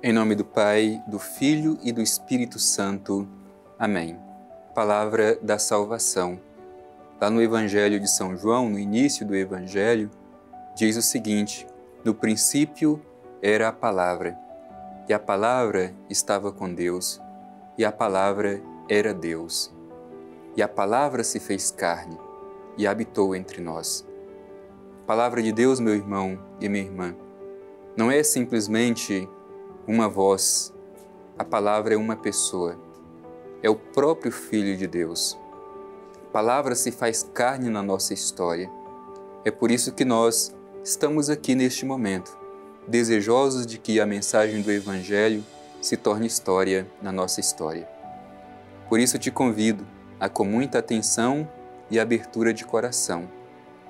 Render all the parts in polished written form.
Em nome do Pai, do Filho e do Espírito Santo. Amém. Palavra da salvação. Lá no Evangelho de São João, no início do Evangelho, diz o seguinte: no princípio era a palavra, e a palavra estava com Deus, e a palavra era Deus. E a palavra se fez carne e habitou entre nós. A palavra de Deus, meu irmão e minha irmã, não é simplesmente uma voz. A palavra é uma pessoa. É o próprio Filho de Deus. A palavra se faz carne na nossa história. É por isso que nós estamos aqui neste momento, desejosos de que a mensagem do Evangelho se torne história na nossa história. Por isso te convido a, com muita atenção e abertura de coração,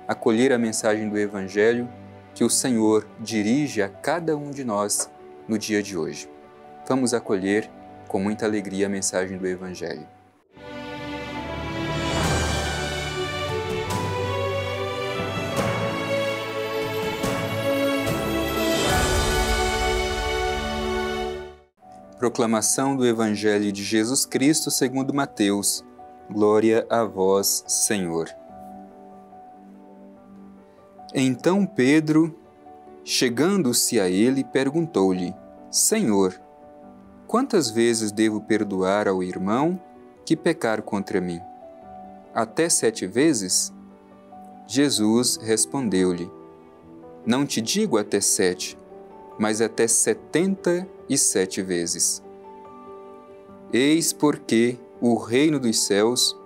acolher a mensagem do Evangelho que o Senhor dirige a cada um de nós no dia de hoje. Vamos acolher com muita alegria a mensagem do Evangelho. Proclamação do Evangelho de Jesus Cristo segundo Mateus. Glória a vós, Senhor. Então Pedro, chegando-se a ele, perguntou-lhe: Senhor, quantas vezes devo perdoar ao irmão que pecar contra mim? Até 7 vezes? Jesus respondeu-lhe: Não te digo até 7, mas até 77 vezes. Eis porque o reino dos céus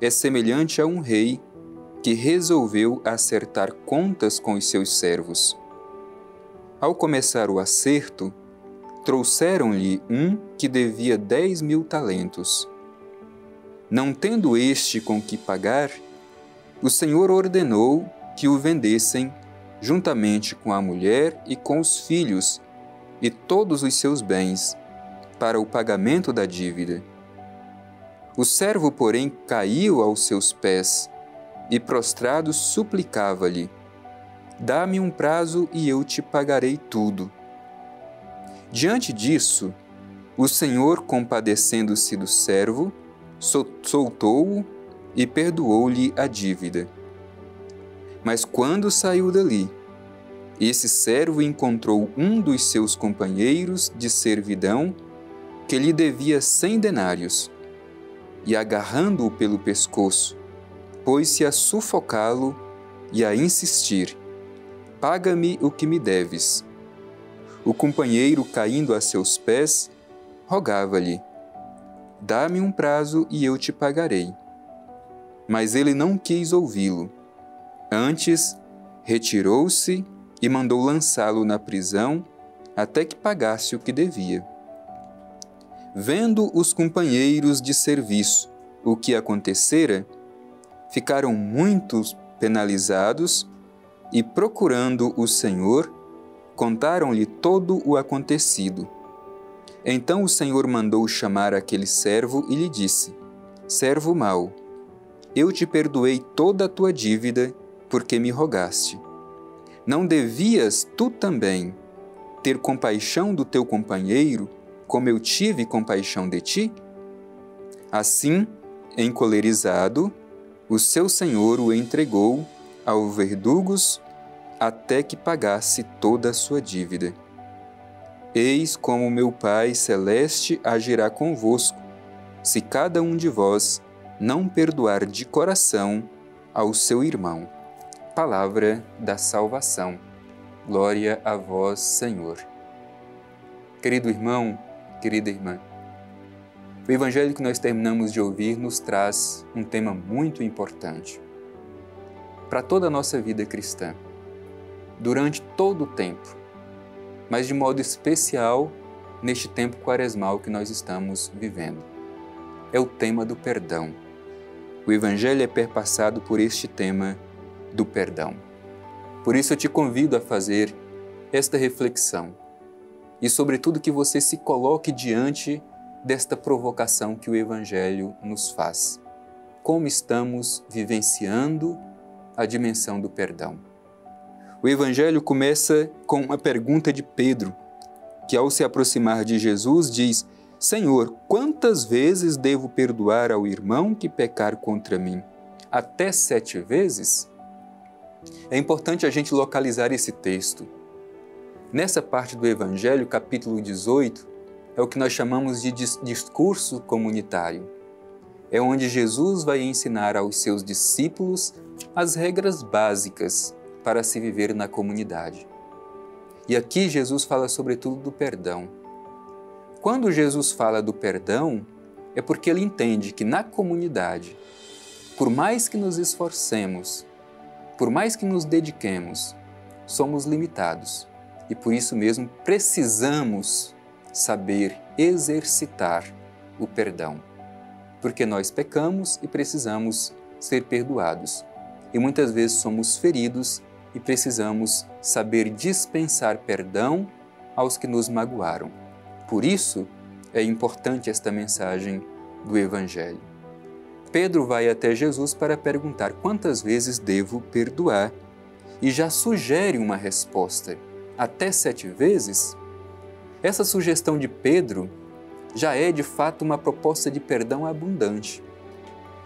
é semelhante a um rei que resolveu acertar contas com os seus servos. Ao começar o acerto, trouxeram-lhe um que devia 10.000 talentos. Não tendo este com que pagar, o Senhor ordenou que o vendessem juntamente com a mulher e com os filhos e todos os seus bens, para o pagamento da dívida. O servo, porém, caiu aos seus pés e, prostrado, suplicava-lhe: Dá-me um prazo e eu te pagarei tudo. Diante disso, o Senhor, compadecendo-se do servo, soltou-o e perdoou-lhe a dívida. Mas quando saiu dali, esse servo encontrou um dos seus companheiros de servidão que lhe devia 100 denários, e, agarrando-o pelo pescoço, pôs-se a sufocá-lo e a insistir: Paga-me o que me deves. O companheiro, caindo a seus pés, rogava-lhe: Dá-me um prazo e eu te pagarei. Mas ele não quis ouvi-lo. Antes, retirou-se e mandou lançá-lo na prisão até que pagasse o que devia. Vendo os companheiros de serviço o que acontecera, ficaram muito penalizados e, procurando o Senhor, contaram-lhe todo o acontecido. Então o Senhor mandou chamar aquele servo e lhe disse: Servo mau, eu te perdoei toda a tua dívida porque me rogaste. Não devias tu também ter compaixão do teu companheiro, como eu tive compaixão de ti? Assim, encolerizado, o seu senhor o entregou aos verdugos até que pagasse toda a sua dívida. Eis como meu Pai Celeste agirá convosco, se cada um de vós não perdoar de coração ao seu irmão. Palavra da salvação. Glória a vós, Senhor. Querido irmão, querida irmã, o Evangelho que nós terminamos de ouvir nos traz um tema muito importante para toda a nossa vida cristã, durante todo o tempo, mas de modo especial neste tempo quaresmal que nós estamos vivendo. É o tema do perdão. O Evangelho é perpassado por este tema do perdão. Por isso eu te convido a fazer esta reflexão e, sobretudo, que você se coloque diante desta provocação que o Evangelho nos faz. Como estamos vivenciando a dimensão do perdão? O Evangelho começa com uma pergunta de Pedro. que ao se aproximar de Jesus diz: Senhor, quantas vezes devo perdoar ao irmão que pecar contra mim? Até 7 vezes? É importante a gente localizar esse texto. Nessa parte do Evangelho, capítulo 18, é o que nós chamamos de discurso comunitário. É onde Jesus vai ensinar aos seus discípulos as regras básicas para se viver na comunidade. E aqui Jesus fala sobretudo do perdão. Quando Jesus fala do perdão, é porque ele entende que na comunidade, por mais que nos esforcemos, por mais que nos dediquemos, somos limitados e por isso mesmo precisamos saber exercitar o perdão. Porque nós pecamos e precisamos ser perdoados. E muitas vezes somos feridos e precisamos saber dispensar perdão aos que nos magoaram. Por isso é importante esta mensagem do Evangelho. Pedro vai até Jesus para perguntar quantas vezes devo perdoar e já sugere uma resposta: até 7 vezes? Essa sugestão de Pedro já é de fato uma proposta de perdão abundante.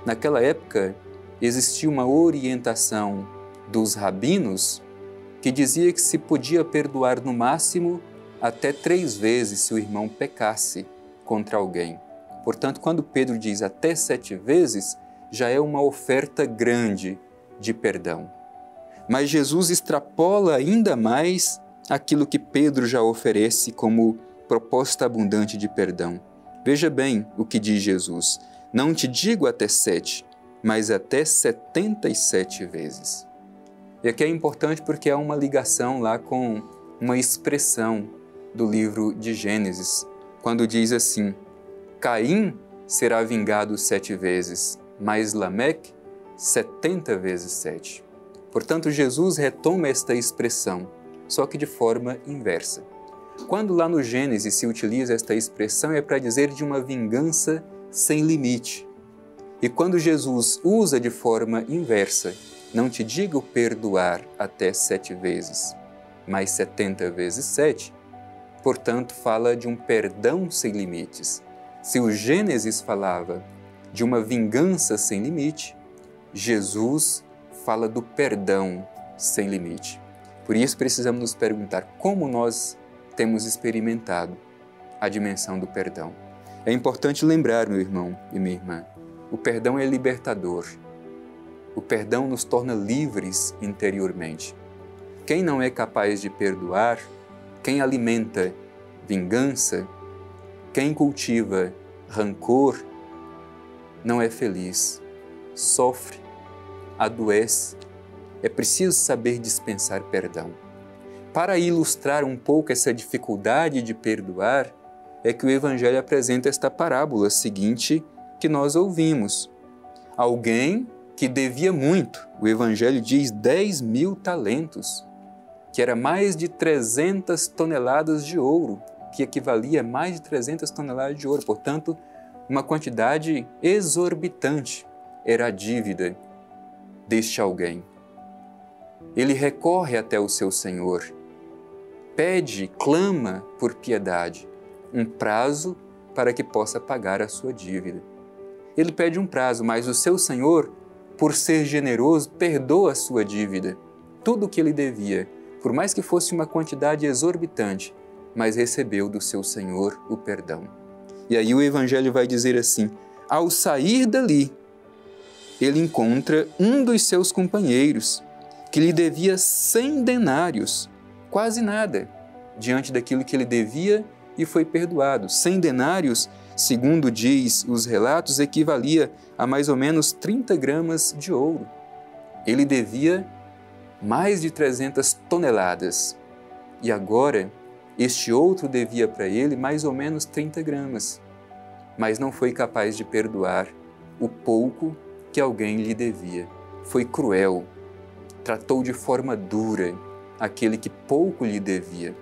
Naquela época existia uma orientação dos rabinos que dizia que se podia perdoar no máximo até 3 vezes se o irmão pecasse contra alguém. Portanto, quando Pedro diz até 7 vezes, já é uma oferta grande de perdão. Mas Jesus extrapola ainda mais aquilo que Pedro já oferece como proposta abundante de perdão. Veja bem o que diz Jesus: não te digo até 7, mas até 77 vezes. E aqui é importante porque há uma ligação lá com uma expressão do livro de Gênesis, quando diz assim: Caim será vingado 7 vezes, mas Lameque 70 vezes 7. Portanto, Jesus retoma esta expressão, só que de forma inversa. Quando lá no Gênesis se utiliza esta expressão, é para dizer de uma vingança sem limite. E quando Jesus usa de forma inversa, não te digo perdoar até 7 vezes, mas 70 vezes 7, portanto, fala de um perdão sem limites. Se o Gênesis falava de uma vingança sem limite, Jesus fala do perdão sem limite. Por isso precisamos nos perguntar como nós temos experimentado a dimensão do perdão. É importante lembrar, meu irmão e minha irmã, o perdão é libertador. O perdão nos torna livres interiormente. Quem não é capaz de perdoar, quem alimenta vingança, quem cultiva rancor, não é feliz, sofre, adoece. É preciso saber dispensar perdão. Para ilustrar um pouco essa dificuldade de perdoar, é que o Evangelho apresenta esta parábola seguinte que nós ouvimos. Alguém que devia muito, o Evangelho diz 10.000 talentos, que era mais de 300 toneladas de ouro, que equivalia a mais de 300 toneladas de ouro. Portanto, uma quantidade exorbitante era a dívida deste alguém. Ele recorre até o seu Senhor, pede, clama por piedade, um prazo para que possa pagar a sua dívida. Ele pede um prazo, mas o seu Senhor, por ser generoso, perdoa a sua dívida, tudo o que ele devia, por mais que fosse uma quantidade exorbitante, mas recebeu do seu Senhor o perdão. E aí o Evangelho vai dizer assim: ao sair dali, ele encontra um dos seus companheiros, que lhe devia 100 denários, quase nada, diante daquilo que ele devia e foi perdoado. 100 denários, segundo diz os relatos, equivalia a mais ou menos 30 gramas de ouro. Ele devia mais de 300 toneladas. E agora, este outro devia para ele mais ou menos 30 gramas, mas não foi capaz de perdoar o pouco que alguém lhe devia. Foi cruel, tratou de forma dura aquele que pouco lhe devia.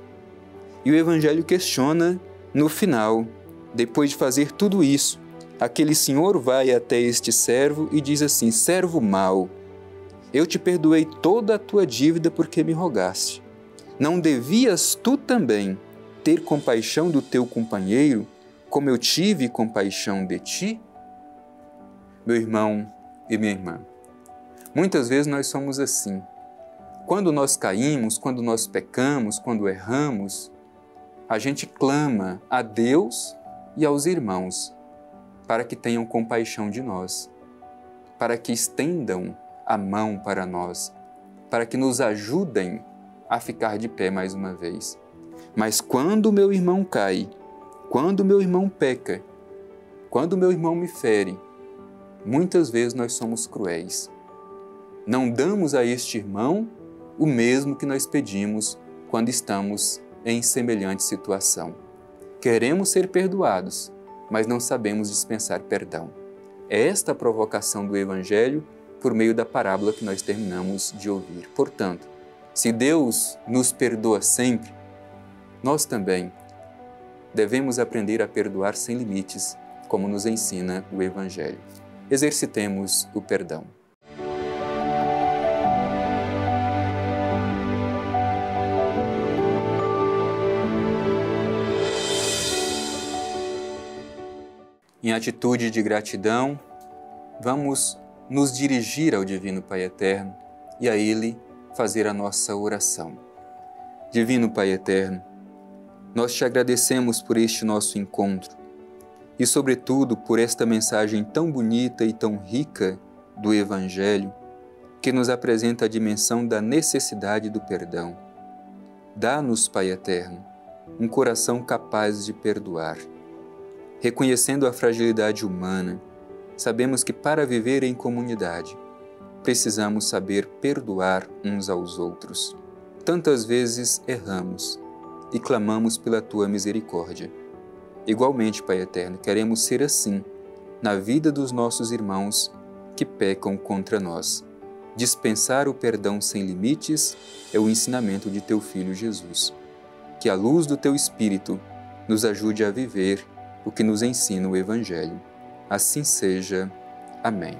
E o Evangelho questiona no final, depois de fazer tudo isso, aquele senhor vai até este servo e diz assim: servo mau, eu te perdoei toda a tua dívida porque me rogaste. Não devias tu também ter compaixão do teu companheiro, como eu tive compaixão de ti? Meu irmão e minha irmã, muitas vezes nós somos assim. Quando nós caímos, quando nós pecamos, quando erramos, a gente clama a Deus e aos irmãos para que tenham compaixão de nós, para que estendam a mão para nós, para que nos ajudem a ficar de pé mais uma vez. Mas quando meu irmão cai, quando meu irmão peca, quando meu irmão me fere, muitas vezes nós somos cruéis. Não damos a este irmão o mesmo que nós pedimos quando estamos em semelhante situação. Queremos ser perdoados, mas não sabemos dispensar perdão. É esta a provocação do Evangelho por meio da parábola que nós terminamos de ouvir. Portanto, se Deus nos perdoa sempre, nós também devemos aprender a perdoar sem limites, como nos ensina o Evangelho. Exercitemos o perdão. Em atitude de gratidão, vamos nos dirigir ao Divino Pai Eterno e a Ele fazer a nossa oração. Divino Pai Eterno, nós te agradecemos por este nosso encontro e, sobretudo, por esta mensagem tão bonita e tão rica do Evangelho, que nos apresenta a dimensão da necessidade do perdão. Dá-nos, Pai Eterno, um coração capaz de perdoar. Reconhecendo a fragilidade humana, sabemos que para viver em comunidade, precisamos saber perdoar uns aos outros. Tantas vezes erramos e clamamos pela Tua misericórdia. Igualmente, Pai Eterno, queremos ser assim na vida dos nossos irmãos que pecam contra nós. Dispensar o perdão sem limites é o ensinamento de Teu Filho Jesus. Que a luz do Teu Espírito nos ajude a viver o que nos ensina o Evangelho. Assim seja. Amém.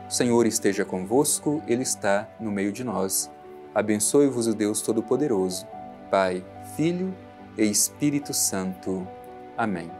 O Senhor esteja convosco, Ele está no meio de nós. Abençoe-vos o Deus Todo-Poderoso, Pai, Filho e Espírito Santo. Amém.